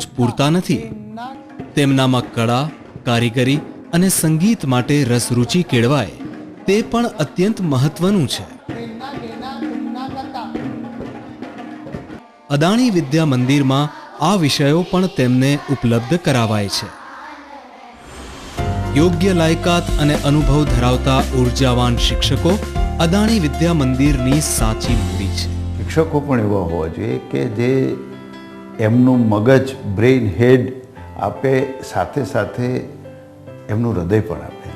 જ પૂરતા નથી, તેમનામાં કળા, કારીગરી અને સંગીત માટે રસરૂચિ કેળવાય તે પણ અત્યંત મહત્વનું છે. અદાણી વિદ્યા મંદિરમાં આ વિષયો પણ તેમને ઉપલબ્ધ કરાવાય છે. યોગ્ય લાયકાત અને અનુભવ ધરાવતા ઉર્જાવાન શિક્ષકો અદાણી વિદ્યા મંદિરની સાચી મૂડી છે. શિક્ષકો પણ એવા હોવા જોઈએ કે જે એમનું મગજ, બ્રેઇન, હેડ આપે, સાથે સાથે એમનું હૃદય પણ આપે.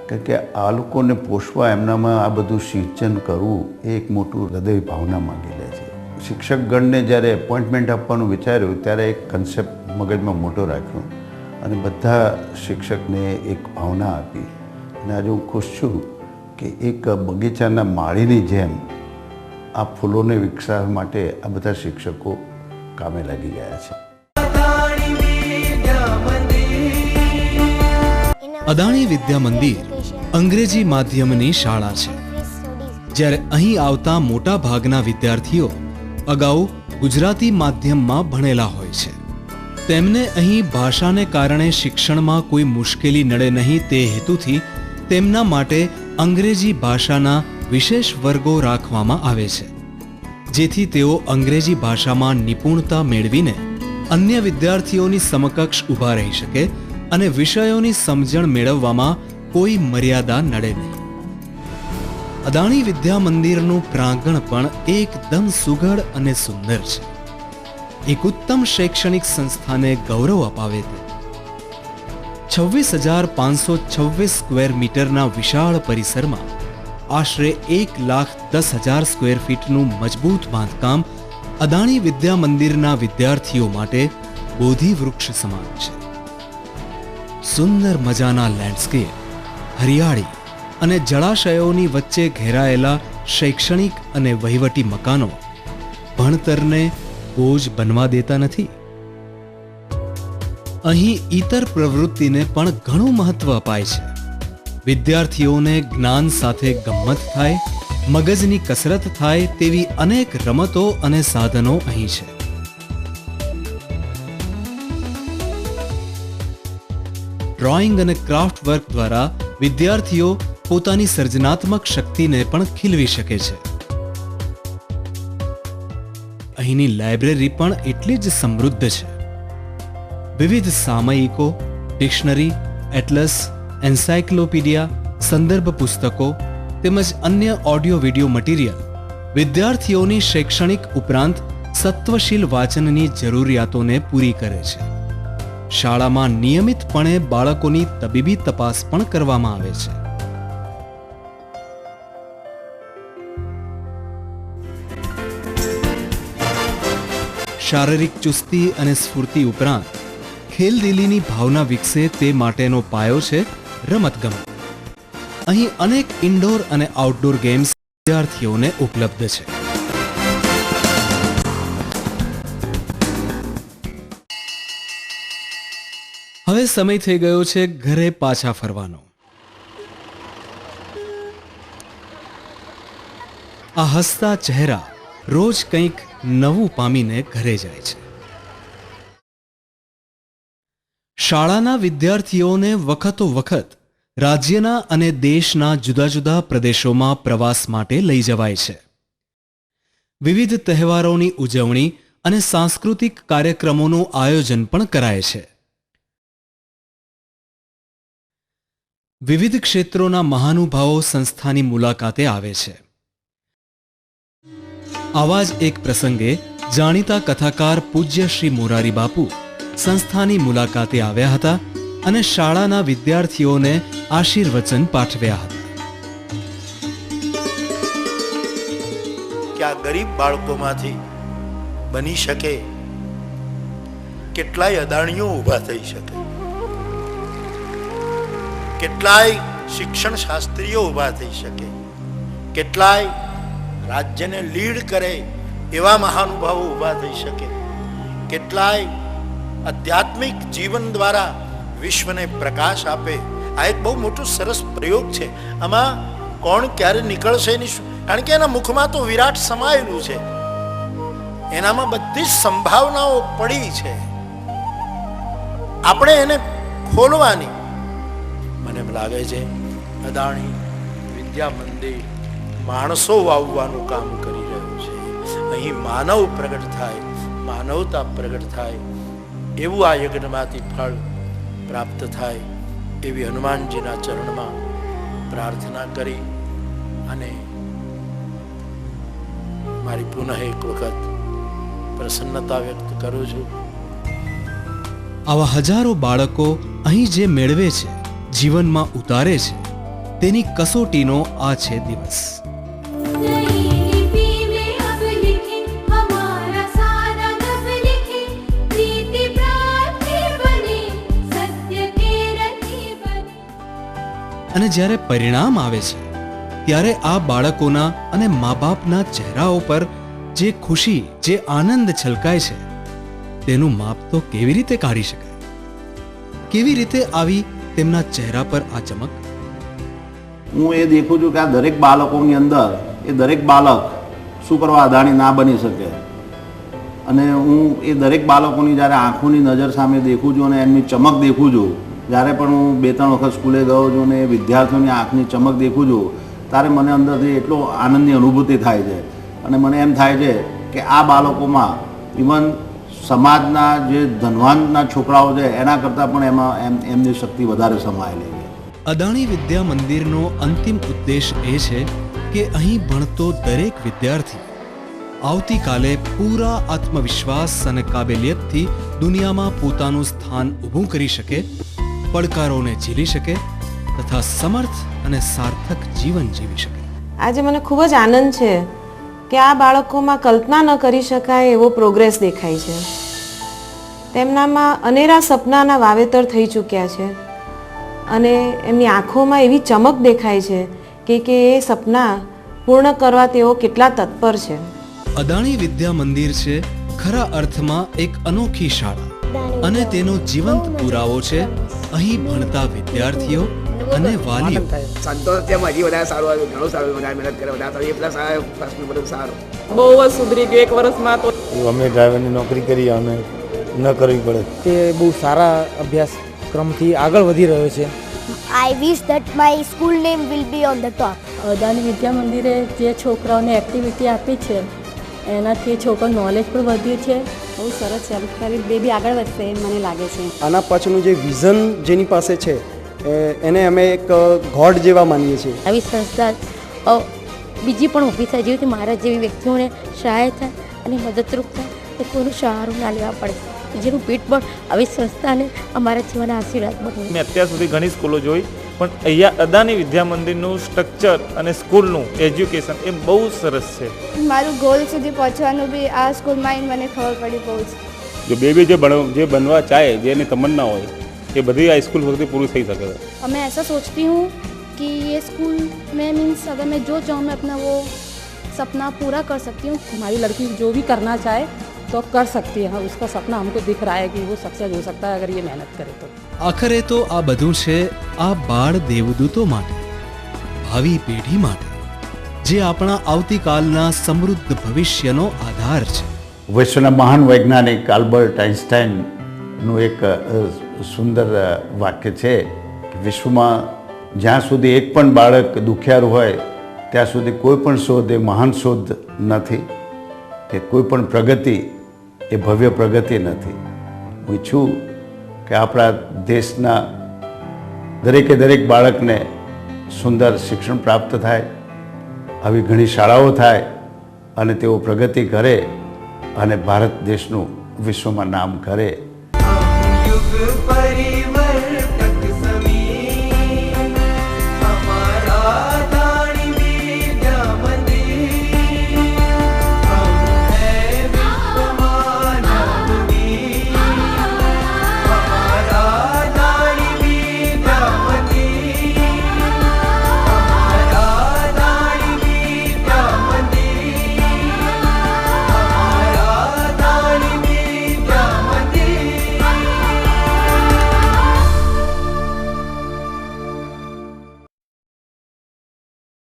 કારણ કે આ લોકોને પોષવા, એમનામાં આ બધું સિંચન કરવું એ એક મોટું હૃદય ભાવના માંગી લે છે. શિક્ષકગણને જ્યારે એપોઇન્ટમેન્ટ આપવાનું વિચાર્યું ત્યારે એક કન્સેપ્ટ મગજમાં મોટો રાખ્યો અને બધા શિક્ષકને એક ભાવના આપી. અને આજે હું ખુશ છું કે એક બગીચાના માળીની જેમ આ ફૂલોને વિકસાવવા માટે આ બધા શિક્ષકો કામે લાગી ગયા છે. અદાણી વિદ્યા મંદિર અંગ્રેજી માધ્યમની શાળા છે. જ્યારે અહીં આવતા મોટા ભાગના વિદ્યાર્થીઓ અગાઉ ગુજરાતી માધ્યમમાં ભણેલા હોય છે. તેમને અહીં ભાષાને કારણે શિક્ષણમાં કોઈ મુશ્કેલી નડે નહીં તે હેતુથી તેમના માટે અંગ્રેજી ભાષાના વિશેષ વર્ગો રાખવામાં આવે છે, જેથી તેઓ અંગ્રેજી ભાષામાં નિપુણતા મેળવીને અન્ય વિદ્યાર્થીઓની સમકક્ષ ઊભા રહી શકે અને વિષયોની સમજણ મેળવવામાં કોઈ મર્યાદા નડે નહીં. અદાણી વિદ્યા મંદિરનું પ્રાંગણ પણ એકદમ સુઘડ અને સુંદર છે. એક ઉત્તમ શૈક્ષણિક સંસ્થાને ગૌરવ અપાવે તે 26,526 સ્ક્વેર મીટરના વિશાળ પરિસરમાં આશરે 1,10,000 સ્ક્વેર ફીટનું મજબૂત બાંધકામ અદાણી વિદ્યા મંદિરના વિદ્યાર્થીઓ માટે બોધિ વૃક્ષ સમાન છે. સુંદર મજાના લેન્ડસ્કેપ, હરિયાળી અને જળાશયોની વચ્ચે ઘેરાયેલા શૈક્ષણિક અને વહીવટી મકાનો ભણતરને બોજ બનવા દેતા નથી. અહીં ઈતર પ્રવૃત્તિને પણ ઘણું મહત્વ અપાય છે. વિદ્યાર્થીઓને જ્ઞાન સાથે ગમ્મત થાય, મગજની કસરત થાય તેવી અનેક રમતો અને સાધનો અહીં છે. ડ્રોઈંગ અને ક્રાફ્ટ વર્ક દ્વારા વિદ્યાર્થીઓ પોતાની સર્જનાત્મક શક્તિને પણ ખીલવી શકે છે. અહીંની લાઇબ્રેરી પણ એટલી જ સમૃદ્ધ છે. વિવિધ સામયિકો, ડિક્શનરી, એટલસ, એન્સાયક્લોપીડિયા, સંદર્ભ પુસ્તકો તેમજ અન્ય ઓડિયો વિડિયો મટીરિયલ વિદ્યાર્થીઓની શૈક્ષણિક ઉપરાંત સત્વશીલ વાંચનની જરૂરિયાતોને પૂરી કરે છે. શાળામાં નિયમિતપણે બાળકોની તબીબી તપાસ પણ કરવામાં આવે છે. શારીરિક ચુસ્તી અને સ્ફૂર્તિ ઉપરાંત ખેલદિલીની ભાવના વિકસે તે માટેનો પાયો છે રમતગમત. અહીં અનેક ઇન્ડોર અને આઉટડોર ગેમ્સ વિદ્યાર્થીઓને ઉપલબ્ધ છે. હવે સમય થઈ ગયો છે ઘરે પાછા ફરવાનો. આ હસતા ચહેરા રોજ કંઈક નવું પામીને ઘરે જાય છે. શાળાના વિદ્યાર્થીઓને વખતો વખત રાજ્યના અને દેશના જુદા જુદા પ્રદેશોમાં પ્રવાસ માટે લઈ જવાય છે. વિવિધ તહેવારોની ઉજવણી અને સાંસ્કૃતિક કાર્યક્રમોનું આયોજન પણ કરાય છે. વિવિધ ક્ષેત્રોના મહાનુભાવો સંસ્થાની મુલાકાતે આવે છે. આવા જ એક પ્રસંગે જાણીતા કથાકાર પૂજ્ય શ્રી મોરારી બાપુ સંસ્થાની મુલાકાતે આવ્યા હતા અને શાળાના વિદ્યાર્થીઓને આશીર્વચન પાઠવ્યા હતા. કે આ ગરીબ બાળકોમાંથી બની શકે કેટલાય અદાણીઓ ઊભા થઈ શકે, કેટલાય શિક્ષણ શાસ્ત્રીઓ ઊભા થઈ શકે, કેટલાય રાજ્યને લીડ કરે એવા મહાનુભાવો ઊભા થઈ શકે, કેટલાય આધ્યાત્મિક જીવન દ્વારા વિશ્વને પ્રકાશ આપે. આ એક બહુ મોટો સરસ પ્રયોગ છે. આમાં કોણ ક્યારે નીકળશે નહીં, કારણ કે એના મુખમાં તો વિરાટ સમાયેલું છે. એનામાં બધી જ સંભાવનાઓ પડી છે, આપણે એને ખોલવાની. મને એમ લાગે છે અદાણી વિદ્યા મંદિર માણસો વાવવાનું કામ કરી રહ્યું છે. અહીં માનવ પ્રગટ થાય, માનવતા પ્રગટ થાય, એવું આ યજ્ઞમાંથી ફળ પ્રાપ્ત થાય એવી હનુમાનજીના ચરણમાં પ્રાર્થના કરી અને મારી પુનઃ એક વખત પ્રસન્નતા વ્યક્ત કરું છું. આવા હજારો બાળકો અહીં જે મેળવે છે, જીવનમાં ઉતારે છે, તેની કસોટીનો આ છે દિવસ. અને જ્યારે પરિણામ આવે છે ત્યારે આ બાળકોના અને મા બાપના ચહેરાઓ પર જે ખુશી, જે આનંદ છલકાય છે તેનું માપ તો કેવી રીતે કાઢી શકાય? કેવી રીતે આવી તેમના ચહેરા પર આ ચમક? હું એ દેખું છું કે આ દરેક બાળકોની અંદર એ દરેક બાળક શું કરવા અદાણી ના બની શકે. અને હું એ દરેક બાળકોની જ્યારે આંખોની નજર સામે દેખું છું અને એમની ચમક દેખું છું, જ્યારે પણ હું 2-3 વખત સ્કૂલે ગયો છું અને વિદ્યાર્થીઓની આંખની ચમક દેખું છું, ત્યારે મને અંદરથી એટલો આનંદની અનુભૂતિ થાય છે. અને મને એમ થાય છે કે આ બાળકોમાં ઇવન સમાજના જે ધનવાનના છોકરાઓ છે એના કરતાં પણ એમાં એમની શક્તિ વધારે સમાયેલી છે. અદાણી વિદ્યા મંદિરનો અંતિમ ઉદ્દેશ એ છે કે અહીં ભણતો દરેક વિદ્યાર્થી આવતીકાલે પૂરા આત્મવિશ્વાસ અને કાબેલિયતથી દુનિયામાં પોતાનું સ્થાન ઊભું કરી શકે, પડકારોને ઝીલી શકે તથા સમર્થ અને સાર્થક જીવન જીવી શકે. આજે મને ખૂબ જ આનંદ છે કે આ બાળકોમાં કલ્પના ન કરી શકાય એવો પ્રોગ્રેસ દેખાય છે. તેમનામાં અનેરા સપનાના વાવેતર થઈ ચૂક્યા છે અને એમની આંખોમાં એવી ચમક દેખાય છે કે એ સપના પૂર્ણ કરવા તેઓ કેટલા તત્પર છે. અદાણી વિદ્યા મંદિર છે ખરા અર્થમાં એક અનોખી શાળા, અને તેનો જીવંત પુરાવો છે અહીં ભણતા વિદ્યાર્થીઓ અને વાલીઓ. સંતોષ તેમ હજી વધારે સારું આવ્યું, ઘણું સારું, વધારે મહેનત કરે, વધારે સારું, એ પ્લસ આવ્યો, પ્લસનું બધું સારું, બહુ જ સુધરી ગયું 1 વર્ષમાં. તો અમે ડ્રાઈવરની નોકરી કરી, અમે ન કરવી પડે. તે બહુ સારા અભ્યાસક્રમથી આગળ વધી રહ્યો છે. I wish that my school name will be on the top. Adani વિદ્યા મંદિરે જે છોકરાઓને એક્ટિવિટી આપી છે એનાથી છોકરાનું નોલેજ પણ વધ્યું છે. બહુ સરસ છે, કરી બેબી આગળ વધશે મને લાગે છે. આના પાછળનું જે વિઝન જેની પાસે છે એને અમે એક ગોડ જેવા માનીએ છીએ. આવી સંસ્થા બીજી પણ ઊભી થાય, જેવી મારા જેવી વ્યક્તિઓને સહાય થાય અને મદદરૂપ થાય, એ કોઈનું સહારું ના લેવા પડે, જેનું પીઠ પણ આવી સંસ્થાને અમારા જીવનના આશીર્વાદ બને. મેં અત્યાર સુધી ઘણી સ્કૂલો જોઈ, પણ અહીંયા અદાણી વિદ્યા મંદિરનું સ્ટ્રક્ચર અને સ્કૂલનું એજ્યુકેશન એ બહુ સરસ છે. મારું ગોલ સુધી પહોંચવાનું બી આ સ્કૂલમાં મને ખબર પડી બહુ જ. જો બેબી જે બનવા ચાહે, જેની તમન્ના હોય, એ બધી આ સ્કૂલ વખતે પૂરી થઈ શકે. मैं ऐसा सोचती हूँ कि ये स्कूल में मीन्स अगर मैं जो चाहूँ मैं अपना वो सपना पूरा कर सकती हूँ. हमारी लड़की जो भी करना चाहे तो कर सकती है, उसका सपना हमको दिख रहा है कि वो सक्सेस हो सकता है अगर ये मेहनत करे तो. આખરે તો આ બધું છે આ બાળ દેવદૂતો માટે, ભાવિ પેઢી માટે, જે આપણા આવતીકાલના સમૃદ્ધ ભવિષ્યનો આધાર છે. વિશ્વના મહાન વૈજ્ઞાનિક આલ્બર્ટ આઇન્સ્ટાઈનનું એક સુંદર વાક્ય છે કે વિશ્વમાં જ્યાં સુધી એક પણ બાળક દુખિયારું હોય ત્યાં સુધી કોઈ પણ શોધ એ મહાન શોધ નથી, કે કોઈ પણ પ્રગતિ એ ભવ્ય પ્રગતિ નથી. હું ઈચ્છું કે આપણા દેશના દરેક બાળકને સુંદર શિક્ષણ પ્રાપ્ત થાય, આવી ઘણી શાળાઓ થાય અને તેઓ પ્રગતિ કરે અને ભારત દેશનું વિશ્વમાં નામ કરે.